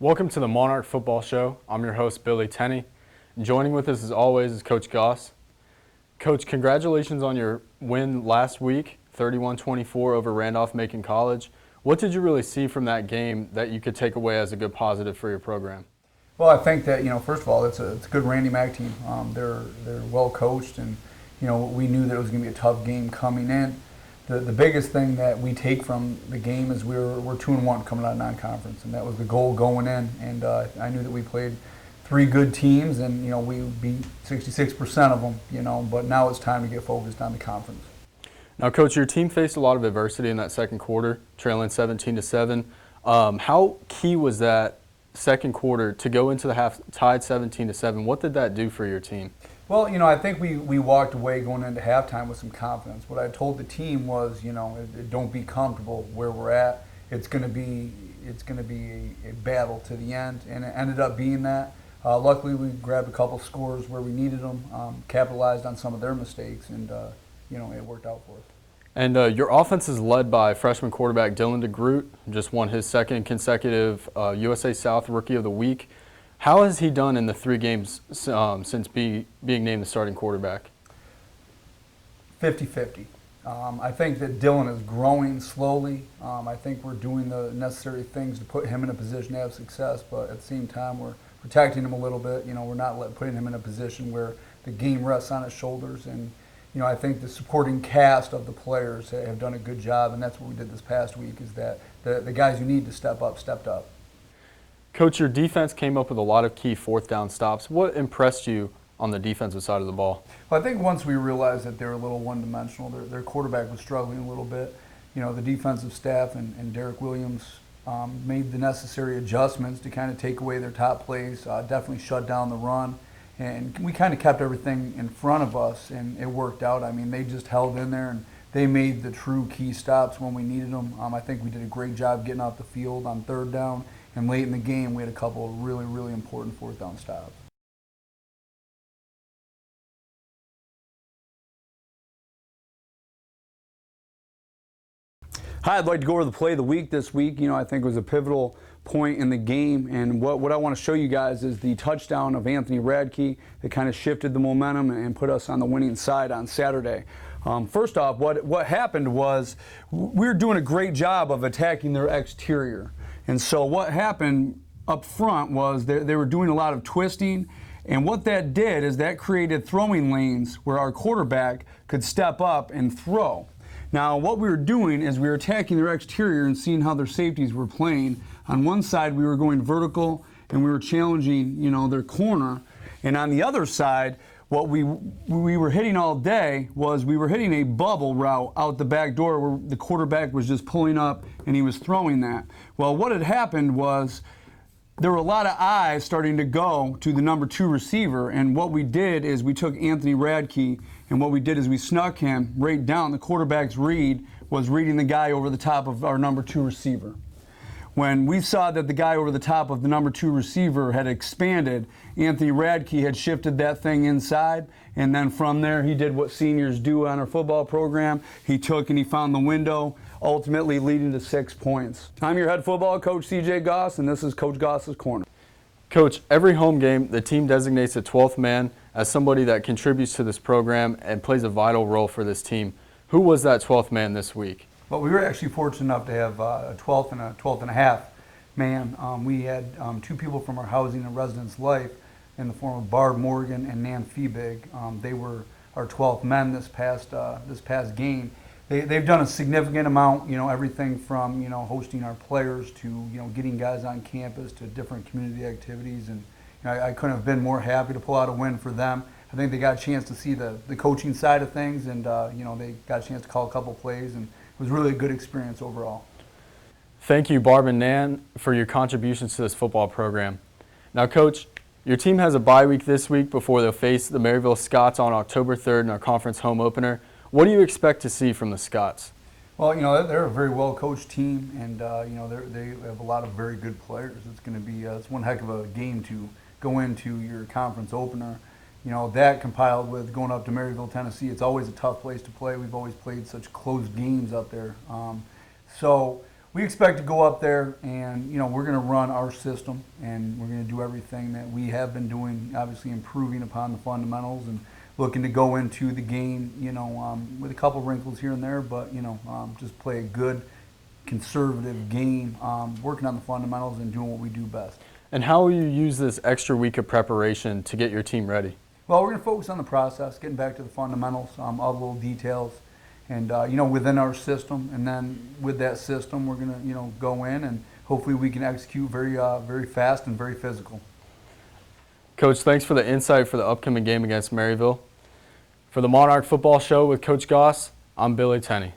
Welcome to the Monarch Football Show. I'm your host, Billy Tenney. Joining with us, as always, is Coach Goss. Coach, congratulations on your win last week, 31-24 over Randolph-Macon College. What did you really see from that game that you could take away as a good positive for your program? Well, I think that, first of all, it's a good Randy Mack team. They're well coached, and, we knew that it was going to be a tough game coming in. The biggest thing that we take from the game is we're 2-1 coming out of non-conference, and that was the goal going in. And I knew that we played three good teams, and we beat 66% of them. But now it's time to get focused on the conference. Now, Coach, your team faced a lot of adversity in that second quarter, trailing 17-7. How key was that second quarter to go into the half tied 17-7? What did that do for your team? Well, I think we walked away going into halftime with some confidence. What I told the team was, don't be comfortable where we're at. It's going to be a battle to the end, and it ended up being that. Luckily, we grabbed a couple scores where we needed them, capitalized on some of their mistakes, and it worked out for us. And your offense is led by freshman quarterback Dylan DeGroot, who just won his second consecutive USA South Rookie of the Week. How has he done in the 3 games since being named the starting quarterback? 50-50. I think that Dylan is growing slowly. I think we're doing the necessary things to put him in a position to have success, but at the same time we're protecting him a little bit. We're not putting him in a position where the game rests on his shoulders. And I think the supporting cast of the players have done a good job, and that's what we did this past week, is that the guys who need to step up stepped up. Coach, your defense came up with a lot of key fourth down stops. What impressed you on the defensive side of the ball? Well, I think once we realized that they were a little one-dimensional, their quarterback was struggling a little bit. The defensive staff and Derek Williams made the necessary adjustments to kind of take away their top plays, definitely shut down the run. And we kind of kept everything in front of us, and it worked out. I mean, they just held in there, and they made the true key stops when we needed them. I think we did a great job getting off the field on third down. And late in the game, we had a couple of really, really important fourth down stops. Hi, I'd like to go over the play of the week this week. I think it was a pivotal point in the game. And what I want to show you guys is the touchdown of Anthony Radke that kind of shifted the momentum and put us on the winning side on Saturday. First off, what happened was we were doing a great job of attacking their exterior. And so what happened up front was they were doing a lot of twisting, and what that did is that created throwing lanes where our quarterback could step up and throw. Now what we were doing is we were attacking their exterior and seeing how their safeties were playing. On one side we were going vertical and we were challenging their corner, and on the other side what we were hitting all day was we were hitting a bubble route out the back door where the quarterback was just pulling up and he was throwing that. Well, what had happened was there were a lot of eyes starting to go to the number 2 receiver, and what we did is we took Anthony Radke and what we did is we snuck him right down. The quarterback's read was reading the guy over the top of our number 2 receiver. When we saw that the guy over the top of the number 2 receiver had expanded, Anthony Radke had shifted that thing inside, and then from there he did what seniors do on our football program. He took and he found the window, ultimately leading to 6 points. I'm your head football coach, CJ Goss, and this is Coach Goss's Corner. Coach, every home game, the team designates a 12th man as somebody that contributes to this program and plays a vital role for this team. Who was that 12th man this week? Well, we were actually fortunate enough to have a 12th and a 12th and a half man. We had 2 people from our housing and residence life in the form of Barb Morgan and Nan Feebig. They were our 12th men this past game. They've done a significant amount, everything from, hosting our players to, getting guys on campus to different community activities. And I couldn't have been more happy to pull out a win for them. I think they got a chance to see the coaching side of things, and, they got a chance to call a couple plays, and it was really a good experience overall. Thank you, Barb and Nan, for your contributions to this football program. Now, Coach, your team has a bye week this week before they'll face the Maryville Scots on October 3rd in our conference home opener. What do you expect to see from the Scots? Well, they're a very well-coached team, and they have a lot of very good players. It's going to be it's one heck of a game to go into your conference opener. That compiled with going up to Maryville, Tennessee, it's always a tough place to play. We've always played such close games up there. So we expect to go up there and, we're going to run our system and we're going to do everything that we have been doing, obviously improving upon the fundamentals and looking to go into the game, with a couple wrinkles here and there, but, just play a good, conservative game, working on the fundamentals and doing what we do best. And how will you use this extra week of preparation to get your team ready? Well, we're going to focus on the process, getting back to the fundamentals, all the little details, and within our system. And then with that system, we're going to go in and hopefully we can execute very very fast and very physical. Coach, thanks for the insight for the upcoming game against Maryville. For the Monarch Football Show with Coach Goss, I'm Billy Tenney.